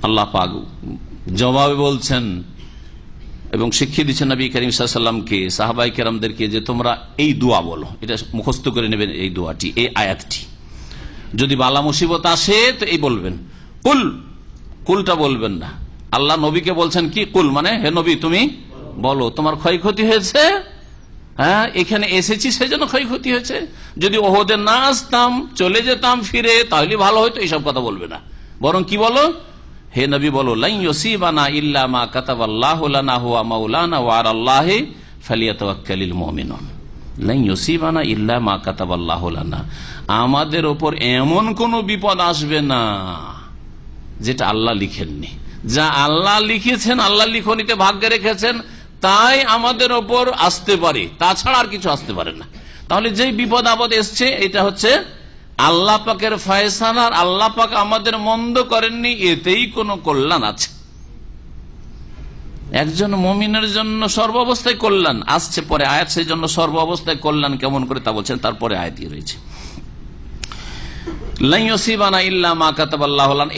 আল্লাহ পাক জবাবে বলছেন এবং শিখিয়ে দিচ্ছেন নবী করিম সাল্লাল্লাহু আলাইহি ওয়াসাল্লামকে, সাহাবাই কেরামদেরকে, যে তোমরা এই দোয়া বলো। এটা মুখস্থ করে নেবেন, এই দোয়াটি, এই আয়াতটি। যদি বালা মুসিবত আসে তো এই বলবেন, কুলটা বলবেন না। আল্লাহ নবীকে বলছেন কি, কুল মানে হে নবী তুমি বলো তোমার ক্ষয়ক্ষতি হয়েছে, হ্যাঁ এখানে এসেছি সেই জন্য ক্ষয়ক্ষতি হয়েছে, যদি ওহদে না আসতাম চলে যেতাম ফিরে তাহলে ভালো হয়তো, এইসব কথা বলবে না। বরং কি বলো, হে নবী বলো, লা ইউসিবানা ইল্লা মা কাতাবাল্লাহু লানা হুয়া মাওলানা ওয়া আলাল্লাহি ফালিয়াতাওয়াক্কালিল মুমিনুন। লা ইউসিবানা ইল্লা মা কাতাবাল্লাহু লানা, আমাদের উপর এমন কোন বিপদ আসবে না যেটা আল্লাহ লিখেননি। যা আল্লাহ লিখেছেন, আল্লাহ লিখনিতে ভাগ্যে রেখেছেন, তাই আমাদের ওপর আসতে পারে, তাছাড়া আর কিছু আসতে পারে না। তাহলে যেই বিপদ আপদ এসছে এটা হচ্ছে আল্লাহ পাকের ফয়সালা, আর আল্লাহ পাক আমাদের মন্দ করেননি, এতেই কোনো কল্যাণ আছে। একজন মুমিনের জন্য সর্ব অবস্থায় কল্যাণ আসছে, পরে আয়াত সেই জন্য সর্ব অবস্থায় কল্যাণ কেমন করে তা বলছেন, তারপরে আয়াতই রয়েছে।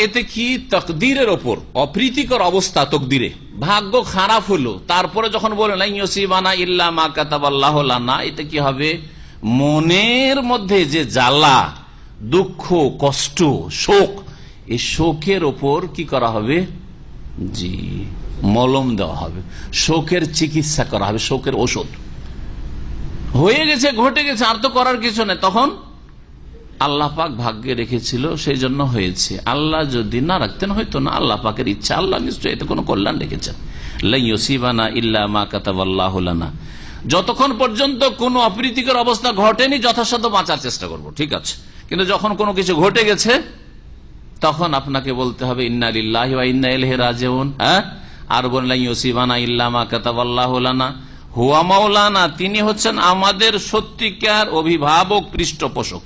এতে কি তকদিরের ওপর অপ্রীতিকর অবস্থা, তকদিরে ভাগ্য খারাপ হলো, তারপরে যখন বলেন লা ইউসিবানা ইল্লা মা কাতাবাল্লাহু লানা, এতে কি হবে, মনের মধ্যে যে জ্বালা, দুঃখ, কষ্ট, শোক, এই শোকের ওপর কি করা হবে, জি মলম দেওয়া হবে, শোকের চিকিৎসা করা হবে, শোকের ওষুধ। হয়ে গেছে, ঘটে গেছে, আর তো করার কিছু নেই, তখন আল্লাহ পাক ভাগ্যে রেখেছিল সেই জন্য হয়েছে, আল্লাহ যদি না রাখতেন হয়তো না, আল্লাহ পাকের ইচ্ছা, আল্লাহ নিশ্চয় এতে কোনো কল্যাণ রেখেছেন। লা ইউসিবানা ইল্লা মা কাতাবাল্লাহু লানা, যতক্ষণ পর্যন্ত কোনো অপ্রীতিকর অবস্থা ঘটেনি যথাসাধ্য বাঁচার চেষ্টা করব, ঠিক আছে। কিন্তু যখন কোনো কিছু ঘটে গেছে তখন আপনাকে বলতে হবে ইন্না লিল্লাহি ওয়া ইন্না ইলাইহি রাজিউন। হ্যাঁ, আর বলেন লা ইউসিবানা ইল্লা মা কাতাবাল্লাহু লানা হুয়া মাওলানা, তিনি হচ্ছেন আমাদের সত্যিকার অভিভাবক, পৃষ্ঠপোষক।